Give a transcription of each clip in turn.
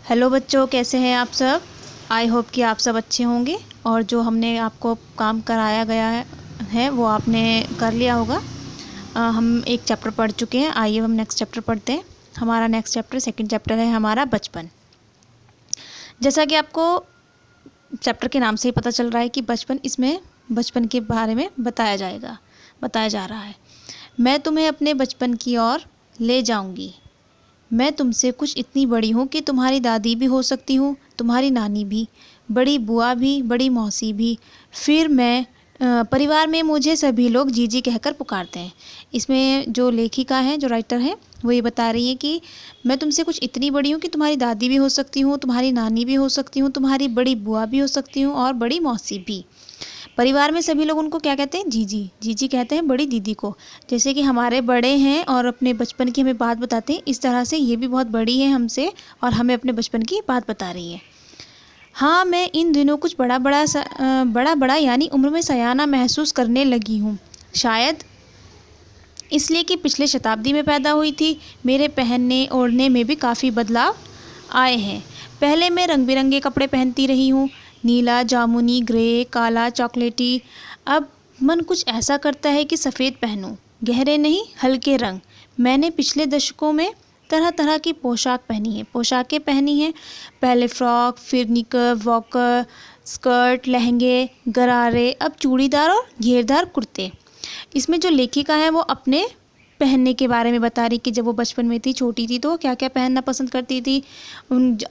Hello बच्चों, कैसे हैं आप सब। आई होप कि आप सब अच्छे होंगे और जो हमने आपको काम कराया गया है वो आपने कर लिया होगा। हम एक चैप्टर पढ़ चुके हैं। आइए हम नेक्स्ट चैप्टर पढ़ते हैं। हमारा नेक्स्ट चैप्टर सेकंड चैप्टर है हमारा बचपन। जैसा कि आपको चैप्टर के नाम से ही पता चल रहा है कि बचपन, इसमें बचपन के बारे में बताया जा रहा है। मैं तुम्हें अपने बचपन की ओर ले जाऊंगी। मैं तुमसे कुछ इतनी बड़ी हूँ कि तुम्हारी दादी भी हो सकती हूँ, तुम्हारी नानी भी, बड़ी बुआ भी, बड़ी मौसी भी। फिर मैं परिवार में मुझे सभी लोग जीजी कहकर पुकारते हैं। इसमें जो लेखिका है, जो राइटर है, वो ये बता रही है कि मैं तुमसे कुछ इतनी बड़ी हूँ कि तुम्हारी दादी भी हो सकती हूँ, तुम्हारी नानी भी हो सकती हूँ, तुम्हारी बड़ी बुआ भी हो सकती हूँ और बड़ी मौसी भी। परिवार में सभी लोग उनको क्या कहते हैं? जीजी। जीजी कहते हैं बड़ी दीदी को। जैसे कि हमारे बड़े हैं और अपने बचपन की हमें बात बताते हैं, इस तरह से ये भी बहुत बड़ी है हमसे और हमें अपने बचपन की बात बता रही है। हाँ, मैं इन दिनों कुछ बड़ा बड़ा यानी उम्र में सयाना महसूस करने लगी हूँ। शायद इसलिए कि पिछले शताब्दी में पैदा हुई थी। मेरे पहनने ओढ़ने में भी काफ़ी बदलाव आए हैं। पहले मैं रंग बिरंगे कपड़े पहनती रही हूँ, नीला, जामुनी, ग्रे, काला, चॉकलेटी। अब मन कुछ ऐसा करता है कि सफ़ेद पहनूं, गहरे नहीं, हल्के रंग। मैंने पिछले दशकों में तरह तरह की पोशाकें पहनी हैं। पहले फ्रॉक, फिर निकर, वॉकर, स्कर्ट, लहंगे, गरारे, अब चूड़ीदार और घेरदार कुर्ते। इसमें जो लेखिका है वो अपने पहनने के बारे में बता रही कि जब वो बचपन में थी, छोटी थी, तो क्या क्या पहनना पसंद करती थी।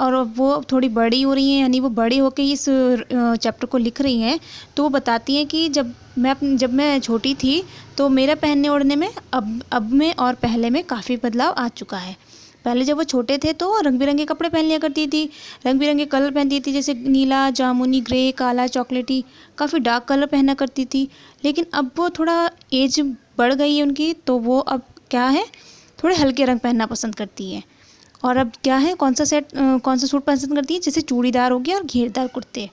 और वो थोड़ी बड़ी हो रही हैं, यानी वो बड़ी होकर इस चैप्टर को लिख रही हैं। तो वो बताती हैं कि जब मैं छोटी थी तो मेरा पहनने ओढ़ने में अब में और पहले में काफ़ी बदलाव आ चुका है। पहले जब वो छोटे थे तो रंग बिरंगे कपड़े पहन लिया करती थी, रंग बिरंगे कलर पहनती थी, जैसे नीला, जामुनी, ग्रे, काला, चॉकलेटी, काफ़ी डार्क कलर पहना करती थी। लेकिन अब वो थोड़ा एज बढ़ गई है उनकी, तो वो अब क्या है, थोड़े हल्के रंग पहनना पसंद करती है। और अब क्या है, कौन सा सूट पसंद करती है, जैसे चूड़ीदार हो गया और घेरदार कुर्ते।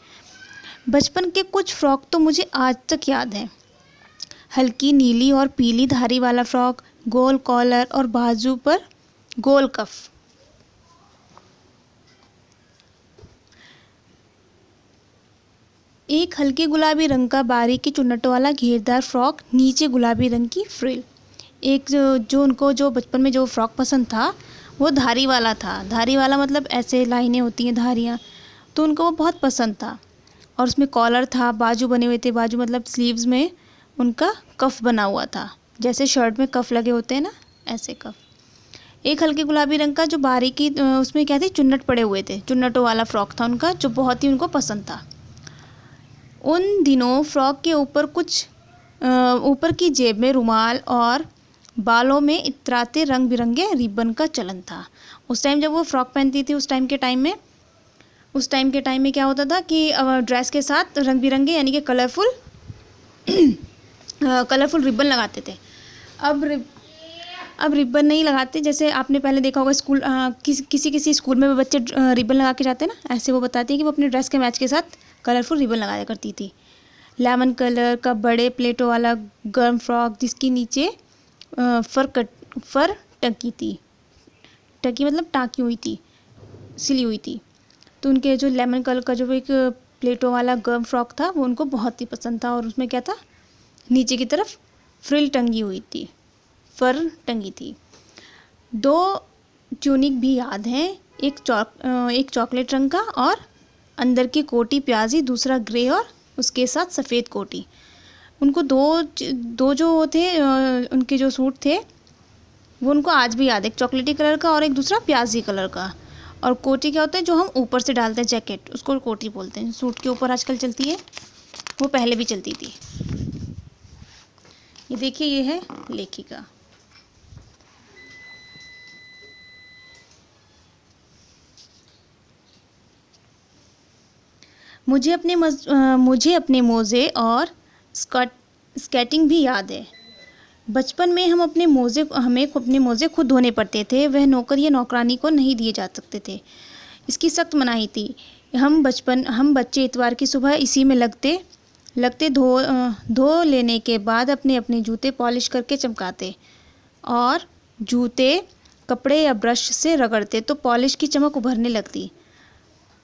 बचपन के कुछ फ्रॉक तो मुझे आज तक याद है। हल्की नीली और पीली धारी वाला फ्रॉक, गोल कॉलर और बाजू पर गोल कफ। एक हल्के गुलाबी रंग का बारीकी चुन्नटों वाला घेरदार फ्रॉक, नीचे गुलाबी रंग की फ्रिल। एक जो बचपन में जो फ्रॉक पसंद था वो धारी वाला था। धारी वाला मतलब ऐसे लाइनें होती हैं, धारियाँ, तो उनको वो बहुत पसंद था। और उसमें कॉलर था, बाजू बने हुए थे, बाजू मतलब स्लीव्स में उनका कफ बना हुआ था, जैसे शर्ट में कफ लगे होते हैं ना, ऐसे कफ। एक हल्के गुलाबी रंग का जो बारीकी उसमें क्या थे, चुन्नट पड़े हुए थे, चुन्नटों वाला फ्रॉक था उनका, जो बहुत ही उनको पसंद था। उन दिनों फ्रॉक के ऊपर की जेब में रुमाल और बालों में इतराते रंग बिरंगे रिबन का चलन था। उस टाइम जब वो फ्रॉक पहनती थी, उस टाइम के टाइम में क्या होता था कि ड्रेस के साथ रंग बिरंगे यानी कि कलरफुल रिबन लगाते थे। अब रिबन नहीं लगाते। जैसे आपने पहले देखा होगा स्कूल, किसी स्कूल में बच्चे रिबन लगा के जाते हैं ना, ऐसे वो बताती है कि वो अपने ड्रेस के मैच के साथ कलरफुल रिबन लगाया करती थी। लेमन कलर का बड़े प्लेटों वाला गर्म फ्रॉक, जिसकी नीचे फर टकी मतलब टाँकी हुई थी, सिली हुई थी। तो उनके जो लेमन कलर का जो एक प्लेटों वाला गर्म फ्रॉक था वो उनको बहुत ही पसंद था। और उसमें क्या था, नीचे की तरफ फ्रिल टंगी हुई थी, फर टंगी थी। 2 ट्यूनिक भी याद हैं, एक चॉकलेट रंग का और अंदर की कोटी प्याजी, दूसरा ग्रे और उसके साथ सफ़ेद कोटी। उनको दो जो थे उनके जो सूट थे वो उनको आज भी याद है, एक चॉकलेटी कलर का और एक दूसरा प्याजी कलर का। और कोटी क्या होता है, जो हम ऊपर से डालते हैं जैकेट, उसको कोटी बोलते हैं। सूट के ऊपर आजकल चलती है, वो पहले भी चलती थी। ये देखिए, ये है लेखिका। मुझे अपने मोज़े और स्केटिंग भी याद है। बचपन में हमें अपने मोज़े खुद धोने पड़ते थे। वह नौकर या नौकरानी को नहीं दिए जा सकते थे, इसकी सख्त मनाही थी। हम बच्चे इतवार की सुबह इसी में लगते धो लेने के बाद अपने जूते पॉलिश करके चमकाते और जूते कपड़े या ब्रश से रगड़ते तो पॉलिश की चमक उभरने लगती।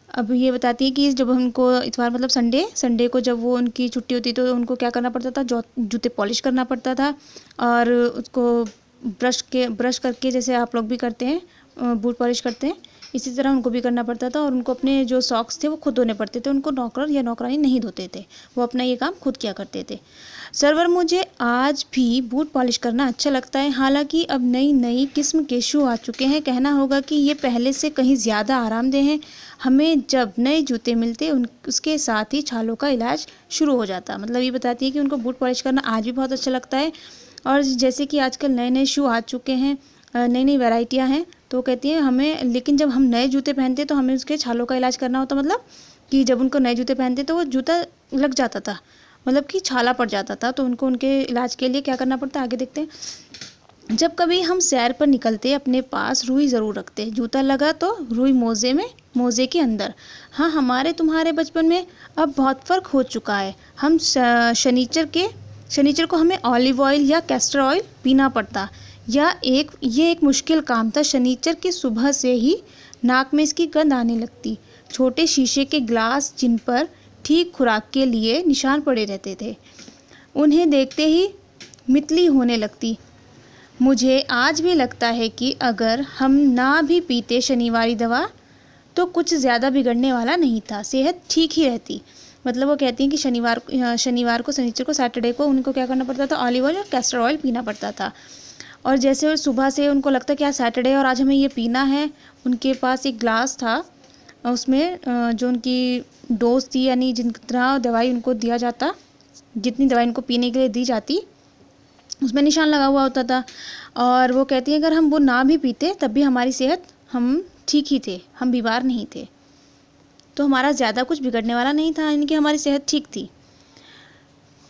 अब ये बताती है कि जब उनको इतवार मतलब संडे को जब वो उनकी छुट्टी होती तो उनको क्या करना पड़ता था, जूते पॉलिश करना पड़ता था और उसको ब्रश करके, जैसे आप लोग भी करते हैं बूट पॉलिश करते हैं, इसी तरह उनको भी करना पड़ता था। और उनको अपने जो सॉक्स थे वो खुद धोने पड़ते थे, उनको नौकर या नौकरानी नहीं धोते थे, वो अपना ये काम खुद किया करते थे। सरवर मुझे आज भी बूट पॉलिश करना अच्छा लगता है, हालांकि अब नई नई किस्म के शू आ चुके हैं। कहना होगा कि ये पहले से कहीं ज़्यादा आरामदेह हैं। हमें जब नए जूते मिलते उसके साथ ही छालों का इलाज शुरू हो जाता। मतलब ये बताती है कि उनको बूट पॉलिश करना आज भी बहुत अच्छा लगता है। और जैसे कि आजकल नए नए शू आ चुके हैं, नई नई वैरायटियाँ हैं, तो कहती हैं हमें, लेकिन जब हम नए जूते पहनते तो हमें उसके छालों का इलाज करना होता। मतलब कि जब उनको नए जूते पहनते तो वो जूता लग जाता था, मतलब कि छाला पड़ जाता था, तो उनको उनके इलाज के लिए क्या करना पड़ता है आगे देखते हैं। जब कभी हम सैर पर निकलते अपने पास रुई ज़रूर रखते, जूता लगा तो रुई मोज़े के अंदर। हाँ, हमारे तुम्हारे बचपन में अब बहुत फ़र्क हो चुका है। हम शनिचर को हमें ऑलिव ऑयल या कैस्टर ऑयल पीना पड़ता, ये एक मुश्किल काम था। शनिचर की सुबह से ही नाक में इसकी गंध आने लगती। छोटे शीशे के ग्लास जिन पर ठीक खुराक के लिए निशान पड़े रहते थे, उन्हें देखते ही मितली होने लगती। मुझे आज भी लगता है कि अगर हम ना भी पीते शनिवारी दवा तो कुछ ज़्यादा बिगड़ने वाला नहीं था, सेहत ठीक ही रहती। मतलब वो कहती हैं कि शनिचर को सैटरडे को उनको क्या करना पड़ता था, ऑलिव ऑयल और कैस्टर ऑयल पीना पड़ता था। और जैसे सुबह से उनको लगता कि आज सैटरडे और आज हमें ये पीना है, उनके पास एक ग्लास था, उसमें जो उनकी डोज थी, यानी जितना दवाई उनको दिया जाता, जितनी दवाई उनको पीने के लिए दी जाती, उसमें निशान लगा हुआ होता था। और वो कहती है अगर हम वो ना भी पीते तब भी हमारी सेहत, हम ठीक ही थे, हम बीमार नहीं थे, तो हमारा ज़्यादा कुछ बिगड़ने वाला नहीं था, यानी कि हमारी सेहत ठीक थी।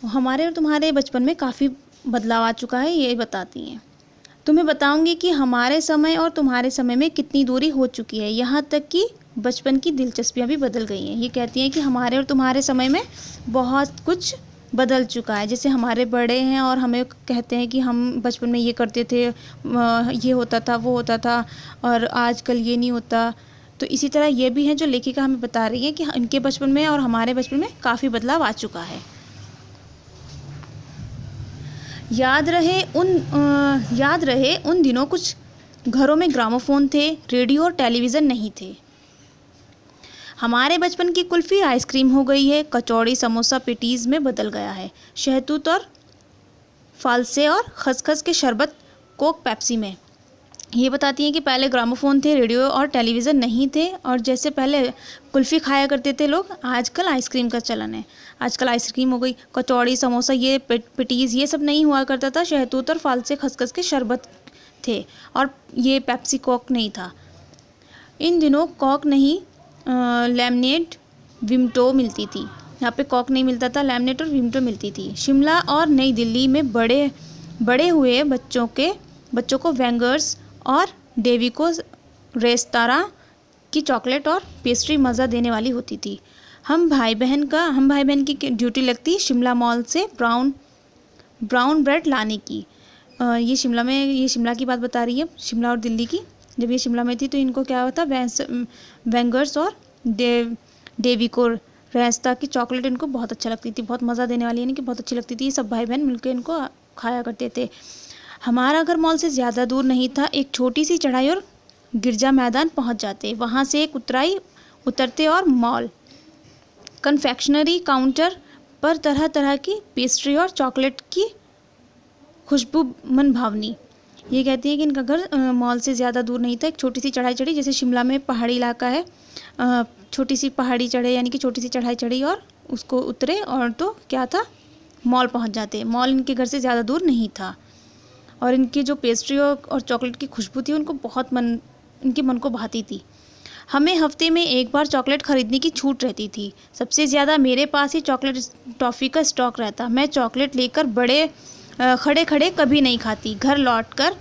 हमारे और तुम्हारे बचपन में काफ़ी बदलाव आ चुका है, ये बताती हैं। तुम्हें बताऊंगी कि हमारे समय और तुम्हारे समय में कितनी दूरी हो चुकी है, यहाँ तक कि बचपन की दिलचस्पियाँ भी बदल गई हैं। ये कहती हैं कि हमारे और तुम्हारे समय में बहुत कुछ बदल चुका है। जैसे हमारे बड़े हैं और हमें कहते हैं कि हम बचपन में ये करते थे, ये होता था, वो होता था, और आजकल ये नहीं होता। तो इसी तरह ये भी है जो लेखिका हमें बता रही है कि इनके बचपन में और हमारे बचपन में काफ़ी बदलाव आ चुका है। याद रहे उन दिनों कुछ घरों में ग्रामोफोन थे, रेडियो और टेलीविज़न नहीं थे। हमारे बचपन की कुल्फ़ी आइसक्रीम हो गई है, कचौड़ी समोसा पेटीज़ में बदल गया है, शहतूत और फालसे और खसखस के शरबत कोक पेप्सी में। ये बताती हैं कि पहले ग्रामोफोन थे, रेडियो और टेलीविज़न नहीं थे, और जैसे पहले कुल्फ़ी खाया करते थे लोग, आजकल आइसक्रीम का चलन है। आजकल आइसक्रीम हो गई, कचौड़ी समोसा, ये पेटीज़ ये सब नहीं हुआ करता था। शहतूत और फालसे खसखस के शरबत थे, और ये पेप्सी कोक नहीं था। इन दिनों कोक नहीं, लेमनेड विमटो मिलती थी। यहाँ पे कोक नहीं मिलता था, लेमनेड और विमटो मिलती थी। शिमला और नई दिल्ली में बड़े हुए बच्चों को वेंगर्स और डेविको रेस्तरां की चॉकलेट और पेस्ट्री मज़ा देने वाली होती थी। हम भाई बहन की ड्यूटी लगती शिमला मॉल से ब्राउन ब्रेड लाने की। ये शिमला की बात बता रही है, शिमला और दिल्ली की। जब ये शिमला में थी तो इनको क्या होता, वेंगर्स और डेविको रेस्ता की चॉकलेट इनको बहुत अच्छा लगती थी, बहुत मज़ा देने वाली, यानी कि बहुत अच्छी लगती थी। सब भाई बहन मिलकर इनको खाया करते थे। हमारा घर मॉल से ज़्यादा दूर नहीं था, एक छोटी सी चढ़ाई और गिरजा मैदान पहुंच जाते, वहां से एक उतरते और मॉल। कन्फेक्शनरी काउंटर पर तरह तरह की पेस्ट्री और चॉकलेट की खुशबू मन भावनी। ये कहती है कि इनका घर मॉल से ज़्यादा दूर नहीं था, एक छोटी सी चढ़ाई चढ़ी, जैसे शिमला में पहाड़ी इलाका है, छोटी सी पहाड़ी चढ़े, यानी कि छोटी सी चढ़ाई चढ़ी और उसको उतरे, और तो क्या था, मॉल पहुंच जाते। मॉल इनके घर से ज़्यादा दूर नहीं था, और इनकी जो पेस्ट्री और चॉकलेट की खुशबू थी उनको इनके मन को भाती थी। हमें हफ्ते में एक बार चॉकलेट ख़रीदने की छूट रहती थी। सबसे ज़्यादा मेरे पास ही चॉकलेट टॉफ़ी का स्टॉक रहता। मैं चॉकलेट लेकर खड़े खड़े कभी नहीं खाती, घर लौटकर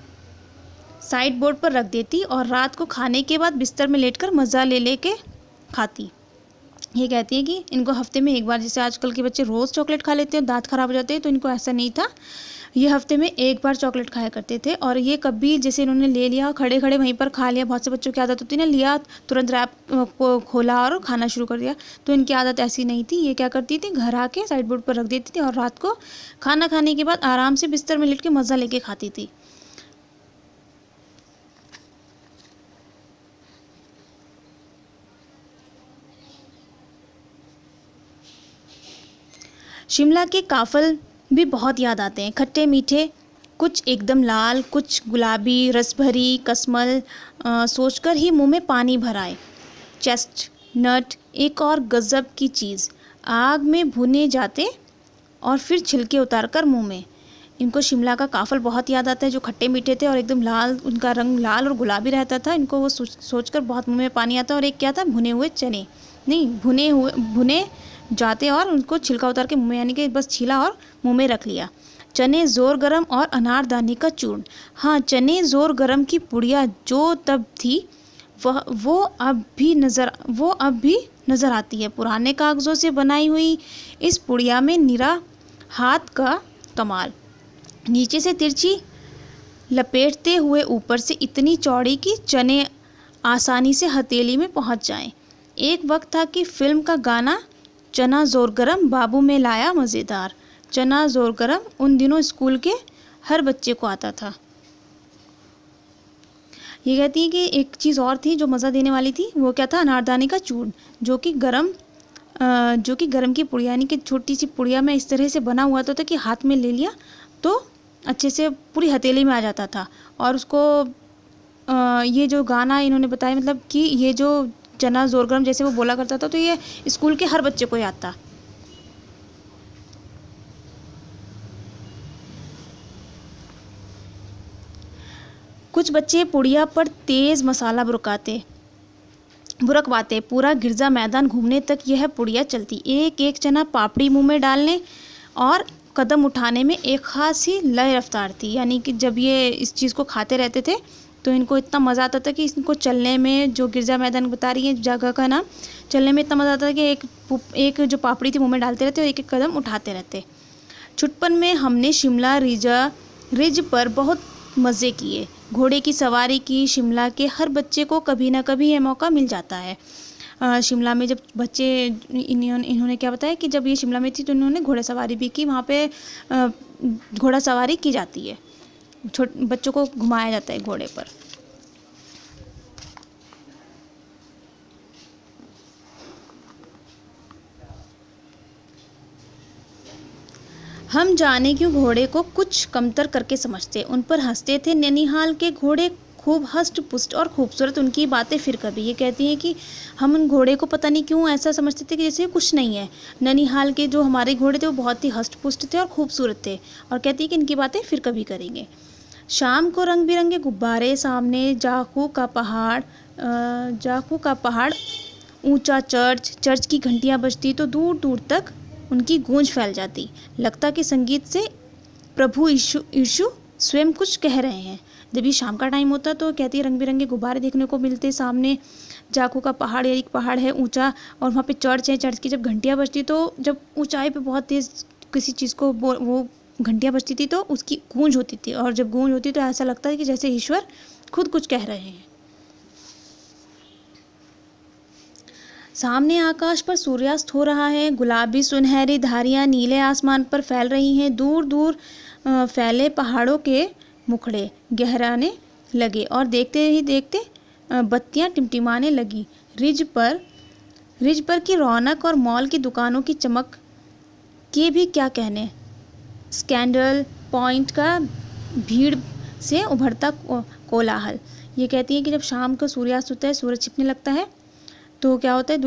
साइड बोर्ड पर रख देती और रात को खाने के बाद बिस्तर में लेटकर मज़ा ले के खाती। ये कहती है कि इनको हफ्ते में एक बार, जैसे आजकल के बच्चे रोज़ चॉकलेट खा लेते हैं, दांत खराब हो जाते हैं, तो इनको ऐसा नहीं था, ये हफ्ते में एक बार चॉकलेट खाया करते थे। और ये कभी जैसे इन्होंने ले लिया, खड़े खड़े वहीं पर खा लिया, बहुत से बच्चों की आदत होती है ना, लिया तुरंत रैप को खोला और खाना शुरू कर दिया, तो इनकी आदत ऐसी नहीं थी। ये क्या करती थी, घर आके साइड बोर्ड पर रख देती थी और रात को खाना खाने के बाद आराम से बिस्तर में लेट के मज़ा लेके खाती थी। शिमला के काफ़ल भी बहुत याद आते हैं, खट्टे मीठे, कुछ एकदम लाल, कुछ गुलाबी, रस भरी, कसमल, सोचकर ही मुंह में पानी भर आए। चेस्टनट एक और गज़ब की चीज़, आग में भुने जाते और फिर छिलके उतारकर मुंह में। इनको शिमला का काफ़ल बहुत याद आता है, जो खट्टे मीठे थे और एकदम लाल, उनका रंग लाल और गुलाबी रहता था। इनको वो सोचकर बहुत मुंह में पानी आता। और एक क्या था, भुने हुए चने, नहीं भुने जाते और उनको छिलका उतार के मुंह में, यानी कि बस छीला और मुंह में रख लिया। चने ज़ोर गरम और अनारदाने का चूर्ण, हाँ चने ज़ोर गरम की पुड़िया जो तब थी वो अब भी नज़र आती है। पुराने कागज़ों से बनाई हुई इस पुड़िया में निरा हाथ का कमाल, नीचे से तिरछी लपेटते हुए ऊपर से इतनी चौड़ी कि चने आसानी से हथेली में पहुंच जाएं। एक वक्त था कि फिल्म का गाना चना ज़ोर गरम बाबू में लाया मज़ेदार, चना ज़ोर गरम उन दिनों स्कूल के हर बच्चे को आता था। ये कहती है कि एक चीज़ और थी जो मज़ा देने वाली थी, वो क्या था, अनारदाने का चूर्ण, जो कि गरम की पुड़िया, यानी कि छोटी सी पुड़िया में इस तरह से बना हुआ था कि हाथ में ले लिया तो अच्छे से पूरी हथेली में आ जाता था। और उसको ये जो गाना इन्होंने बताया, मतलब कि ये जो चना ज़ोर गरम जैसे वो बोला करता था, तो ये स्कूल के हर बच्चे को याद था। कुछ बच्चे पुड़िया पर तेज़ मसाला बुरकवाते, पूरा गिरजा मैदान घूमने तक यह पुड़िया चलती। एक एक चना पापड़ी मुंह में डालने और कदम उठाने में एक ख़ास ही लय रफ्तार थी। यानी कि जब ये इस चीज़ को खाते रहते थे तो इनको इतना मज़ा आता था कि इनको चलने में, जो गिरजा मैदान बता रही है जगह का नाम, चलने में इतना मज़ा आता था कि एक जो पापड़ी थी मुंह में डालते रहते और एक एक कदम उठाते रहते। छुटपन में हमने शिमला रिज पर बहुत मज़े किए, घोड़े की सवारी की। शिमला के हर बच्चे को कभी ना कभी ये मौका मिल जाता है। शिमला में जब बच्चे, इन्होंने क्या बताया कि जब ये शिमला में थी तो इन्होंने घोड़ा सवारी भी की। वहाँ पे घोड़ा सवारी की जाती है, बच्चों को घुमाया जाता है घोड़े पर। हम जाने क्यों घोड़े को कुछ कमतर करके समझते, उन पर हंसते थे ननिहाल के घोड़े, खूब हष्ट पुष्ट और खूबसूरत उनकी बातें फिर कभी। ये कहती हैं कि हम उन घोड़े को पता नहीं क्यों ऐसा समझते थे कि जैसे कुछ नहीं है। ननिहाल के जो हमारे घोड़े थे वो बहुत ही हष्ट पुष्ट थे और खूबसूरत थे, और कहती है कि इनकी बातें फिर कभी करेंगे। शाम को रंग बिरंगे गुब्बारे, सामने जाखू का पहाड़, ऊंचा चर्च की घंटियां बजती तो दूर दूर तक उनकी गूंज फैल जाती। लगता कि संगीत से प्रभु यीशु स्वयं कुछ कह रहे हैं। जब ये शाम का टाइम होता तो कहती है रंग बिरंगे गुब्बारे देखने को मिलते, सामने जाखू का पहाड़, एक पहाड़ है ऊंचा, और वहाँ पे चर्च है। चर्च की जब घंटियाँ बजती तो जब ऊंचाई पे बहुत तेज़ किसी चीज़ को वो घंटियाँ बजती थी तो उसकी गूंज होती थी, और जब गूंज होती तो ऐसा लगता है कि जैसे ईश्वर खुद कुछ कह रहे हैं। सामने आकाश पर सूर्यास्त हो रहा है, गुलाबी सुनहरी धारियाँ नीले आसमान पर फैल रही हैं। दूर दूर फैले पहाड़ों के मुखड़े गहराने लगे और देखते ही देखते बत्तियां टिमटिमाने लगी। रिज पर की रौनक और मॉल की दुकानों की चमक के भी क्या कहने। स्कैंडल पॉइंट का भीड़ से उभरता कोलाहल। ये कहती है कि जब शाम को सूर्यास्त होता है, सूरज छिपने लगता है, तो क्या होता है,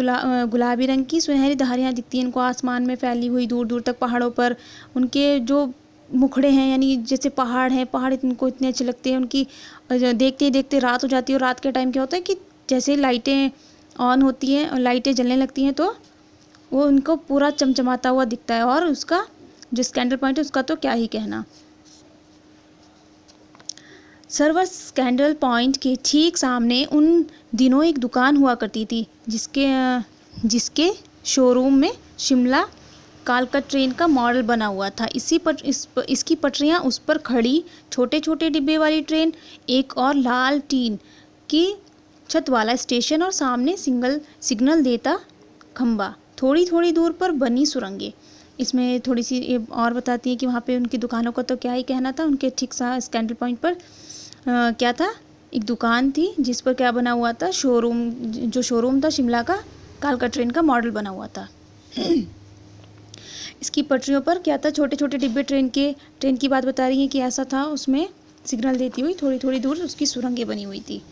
गुलाबी रंग की सुनहरी धारियाँ दिखती हैं इनको आसमान में फैली हुई दूर दूर तक पहाड़ों पर। उनके जो मुखड़े हैं, यानी जैसे पहाड़ हैं, पहाड़ इनको इतने अच्छे लगते हैं। उनकी देखते ही देखते रात हो जाती है, और रात के टाइम क्या होता है कि जैसे लाइटें ऑन होती हैं और लाइटें जलने लगती हैं तो वो उनको पूरा चमचमाता हुआ दिखता है। और उसका जो स्कैंडल पॉइंट है उसका तो क्या ही कहना। सर्वर स्कैंडल पॉइंट के ठीक सामने उन दिनों एक दुकान हुआ करती थी जिसके शोरूम में शिमला कालका ट्रेन का मॉडल बना हुआ था। इसकी पटरियां उस पर खड़ी, छोटे छोटे डिब्बे वाली ट्रेन, एक और लाल टीन की छत वाला स्टेशन और सामने सिग्नल देता खंबा, थोड़ी थोड़ी दूर पर बनी सुरंगें। इसमें थोड़ी सी ये और बताती है कि वहाँ पे उनकी दुकानों का तो क्या ही कहना था। उनके ठीक सा स्कैंडल पॉइंट पर क्या था, एक दुकान थी जिस पर क्या बना हुआ था, जो शोरूम था शिमला का, कालका ट्रेन का मॉडल बना हुआ था। इसकी पटरियों पर क्या था, छोटे छोटे डिब्बे ट्रेन की बात बता रही है कि ऐसा था, उसमें सिग्नल देती हुई थोड़ी थोड़ी दूर उसकी सुरंगें बनी हुई थी।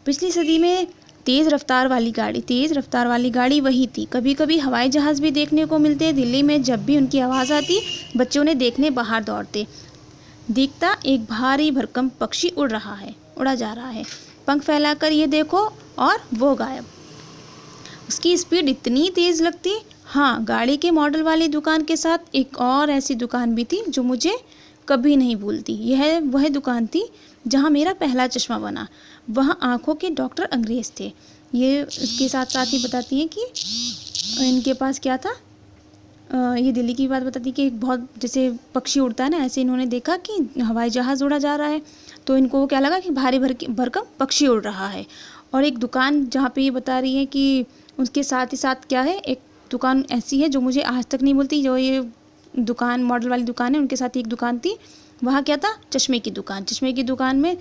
पिछली सदी में तेज़ रफ्तार वाली गाड़ी वही थी। कभी कभी हवाई जहाज़ भी देखने को मिलते। दिल्ली में जब भी उनकी आवाज़ आती, बच्चे उन्हें देखने बाहर दौड़ते। दिखता एक भारी भरकम पक्षी उड़ा जा रहा है, पंख फैलाकर, ये देखो, और वो गायब। उसकी स्पीड इतनी तेज़ लगती। हाँ, गाड़ी के मॉडल वाली दुकान के साथ एक और ऐसी दुकान भी थी जो मुझे कभी नहीं भूलती। यह वह दुकान थी जहाँ मेरा पहला चश्मा बना। वहाँ आँखों के डॉक्टर अंग्रेज़ थे। ये इसके साथ साथ ही बताती हैं कि इनके पास क्या था, ये दिल्ली की बात बताती है कि एक बहुत जैसे पक्षी उड़ता है ना, ऐसे इन्होंने देखा कि हवाई जहाज़ उड़ा जा रहा है, तो इनको क्या लगा कि भारी भरकम पक्षी उड़ रहा है। और एक दुकान जहाँ पे ये बता रही है कि उसके साथ ही साथ क्या है, एक दुकान ऐसी है जो मुझे आज तक नहीं भूलती, जो ये दुकान मॉडल वाली दुकान है, उनके साथ ही एक दुकान थी। वहाँ क्या था, चश्मे की दुकान में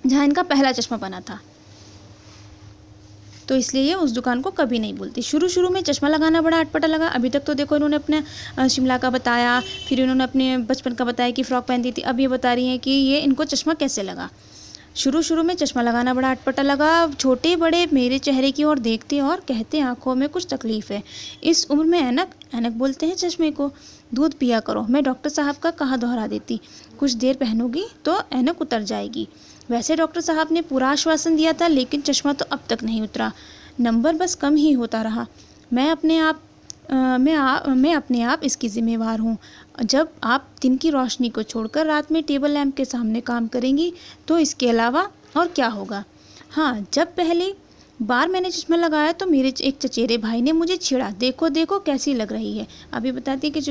जहाँ इनका पहला चश्मा बना था, तो इसलिए ये उस दुकान को कभी नहीं भूलती। शुरू में चश्मा लगाना बड़ा अटपटा लगा। अभी तक तो देखो इन्होंने अपने शिमला का बताया, फिर इन्होंने अपने बचपन का बताया कि फ़्रॉक पहनती थी। अब ये बता रही हैं कि ये इनको चश्मा कैसे लगा। शुरू में चश्मा लगाना बड़ा अटपटा लगा। छोटे बड़े मेरे चेहरे की ओर देखते और कहते आंखों में कुछ तकलीफ़ है। इस उम्र में ऐनक बोलते हैं चश्मे को। दूध पिया करो, मैं डॉक्टर साहब का कहा दोहरा देती। कुछ देर पहनूंगी तो ऐनक उतर जाएगी। वैसे डॉक्टर साहब ने पूरा आश्वासन दिया था, लेकिन चश्मा तो अब तक नहीं उतरा। नंबर बस कम ही होता रहा। मैं अपने आप इसकी ज़िम्मेवार हूँ। जब आप दिन की रोशनी को छोड़कर रात में टेबल लैंप के सामने काम करेंगी तो इसके अलावा और क्या होगा। हाँ, जब पहली बार मैंने चश्मा लगाया तो मेरे एक चचेरे भाई ने मुझे छेड़ा, देखो देखो कैसी लग रही है। अभी बताती है कि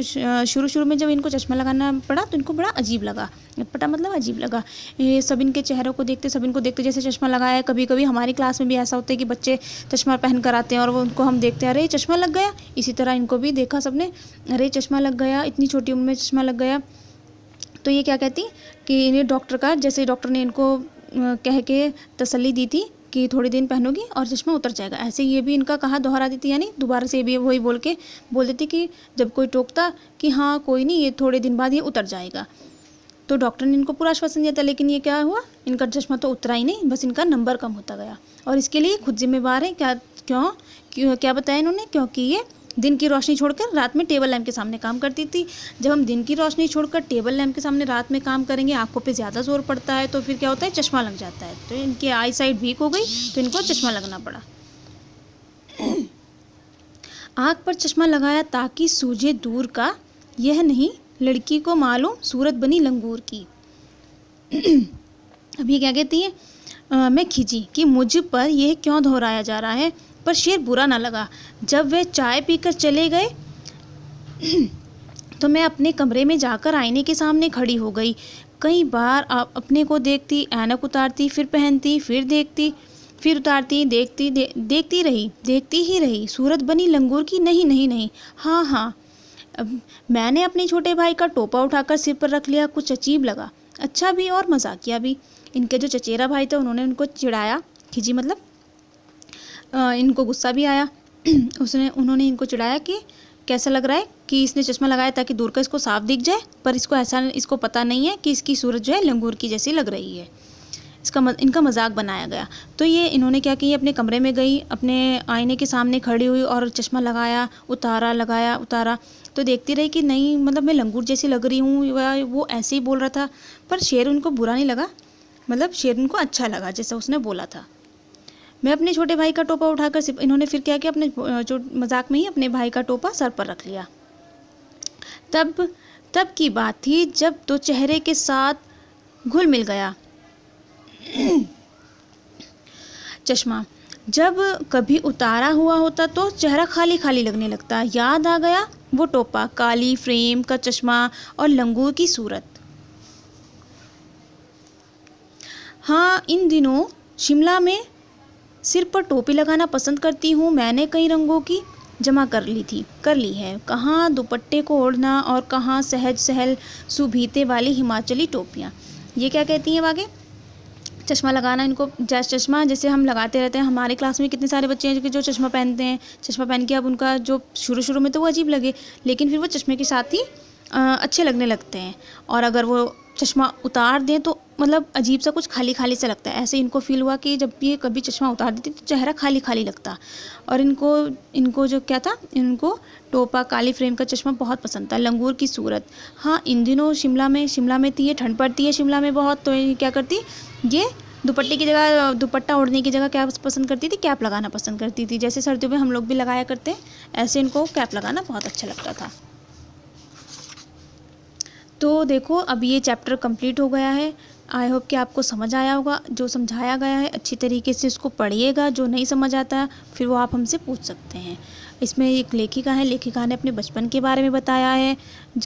शुरू में जब इनको चश्मा लगाना पड़ा तो इनको बड़ा अजीब लगा। पता मतलब अजीब लगा। ये सब इनके चेहरों को देखते, सब इनको देखते जैसे चश्मा लगाया है। कभी कभी हमारी क्लास में भी ऐसा होता है कि बच्चे चश्मा पहन कर आते हैं और वो उनको हम देखते हैं, अरे चश्मा लग गया। इसी तरह इनको भी देखा सबने, अरे चश्मा लग गया, इतनी छोटी उम्र में चश्मा लग गया। तो ये क्या कहती कि इन्हें जैसे डॉक्टर ने इनको कह के तसल्ली दी थी कि थोड़े दिन पहनोगी और चश्मा उतर जाएगा, ऐसे ये भी इनका कहा दोहरा देती, यानी दोबारा से भी वही बोल देती कि जब कोई टोकता कि हाँ कोई नहीं, ये थोड़े दिन बाद ये उतर जाएगा। तो डॉक्टर ने इनको पूरा आश्वासन दिया था, लेकिन ये क्या हुआ, इनका चश्मा तो उतरा ही नहीं, बस इनका नंबर कम होता गया। और इसके लिए खुद जिम्मेवार है। क्या बताया इन्होंने, क्योंकि ये दिन की रोशनी छोड़कर रात में टेबल लैंप के सामने काम करती थी। जब हम दिन की रोशनी छोड़कर टेबल लैंप के सामने रात में काम करेंगे, आंखों पे ज़्यादा जोर पड़ता है, तो फिर क्या होता है, चश्मा लग जाता है। तो इनकी आई साइट वीक हो गई, तो इनको चश्मा लगना पड़ा। आँख पर चश्मा लगाया ताकि सूझे दूर का, यह नहीं लड़की को मालूम सूरत बनी लंगूर की। अब ये क्या कहती है, मैं खिंची कि मुझ पर यह क्यों दोहराया जा रहा है, पर शेर बुरा ना लगा। जब वे चाय पीकर चले गए तो मैं अपने कमरे में जाकर आईने के सामने खड़ी हो गई। कई बार अपने को देखती, ऐनक उतारती, फिर पहनती, फिर देखती, फिर उतारती, देखती ही रही। सूरत बनी लंगूर की, नहीं। हाँ, अब मैंने अपने छोटे भाई का टोपा उठाकर सिर पर रख लिया। कुछ अजीब लगा, अच्छा भी और मजाकिया भी। इनके जो चचेरा भाई थे उन्होंने उनको चिढ़ाया, खिजी मतलब इनको गुस्सा भी आया। उन्होंने इनको चिढ़ाया कि कैसा लग रहा है कि इसने चश्मा लगाया ताकि दूर का इसको साफ दिख जाए, पर इसको पता नहीं है कि इसकी सूरत जो है लंगूर की जैसी लग रही है। इनका मजाक बनाया गया। तो ये इन्होंने क्या किया, अपने कमरे में गई, अपने आईने के सामने खड़ी हुई और चश्मा लगाया, उतारा। तो देखती रही कि नहीं, मतलब मैं लंगूर जैसी लग रही हूँ। वो ऐसे ही बोल रहा था, पर शेर उनको बुरा नहीं लगा, मतलब शेर उनको अच्छा लगा जैसा उसने बोला था। मैं अपने छोटे भाई का टोपा उठाकर इन्होंने फिर क्या किया, अपने मजाक में ही अपने भाई का टोपा सर पर रख लिया। तब की बात थी जब तो चेहरे के साथ घुल मिल गया। चश्मा जब कभी उतारा हुआ होता तो चेहरा खाली खाली लगने लगता। याद आ गया वो टोपा, काली फ्रेम का चश्मा और लंगूर की सूरत। हाँ, इन दिनों शिमला में सिर पर टोपी लगाना पसंद करती हूँ। मैंने कई रंगों की जमा कर ली है। कहाँ दुपट्टे को ओढ़ना और कहाँ सहज सहल सुभीते वाली हिमाचली टोपियाँ। ये क्या कहती हैं आगे? चश्मा लगाना इनको, चश्मा जैसे हम लगाते रहते हैं। हमारे क्लास में कितने सारे बच्चे हैं जो चश्मा पहनते हैं। चश्मा पहन के अब उनका जो शुरू में तो वो अजीब लगे, लेकिन फिर वो चश्मे के साथ ही अच्छे लगने लगते हैं। और अगर वो चश्मा उतार दें तो मतलब अजीब सा कुछ खाली खाली सा लगता है। ऐसे इनको फील हुआ कि जब ये कभी चश्मा उतार देती तो चेहरा खाली खाली लगता। और इनको जो क्या था, इनको टोपा काली फ्रेम का चश्मा बहुत पसंद था। लंगूर की सूरत, हाँ इन दिनों शिमला में थी, ये ठंड पड़ती है शिमला में बहुत, तो ये क्या करती, ये दुपट्टे की जगह, दुपट्टा ओढ़ने की जगह क्या पसंद करती थी? कैप लगाना पसंद करती थी। जैसे सर्दियों में हम लोग भी लगाया करते हैं, ऐसे इनको कैप लगाना बहुत अच्छा लगता था। तो देखो अब ये चैप्टर कंप्लीट हो गया है। आई होप कि आपको समझ आया होगा। जो समझाया गया है अच्छी तरीके से इसको पढ़िएगा। जो नहीं समझ आता फिर वो आप हमसे पूछ सकते हैं। इसमें एक लेखिका है, लेखिका ने अपने बचपन के बारे में बताया है,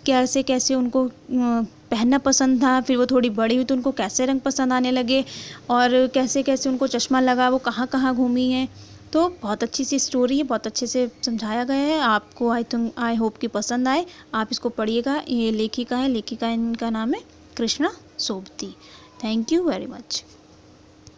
कैसे कैसे उनको पहनना पसंद था। फिर वो थोड़ी बड़ी हुई तो उनको कैसे रंग पसंद आने लगे और कैसे कैसे उनको चश्मा लगा, वो कहाँ कहाँ घूमी हैं। तो बहुत अच्छी सी स्टोरी है, बहुत अच्छे से समझाया गया है। आपको आई होप कि पसंद आए। आप इसको पढ़िएगा। ये लेखिका है, लेखिका इनका नाम है Krishna Sobti. Thank you very much.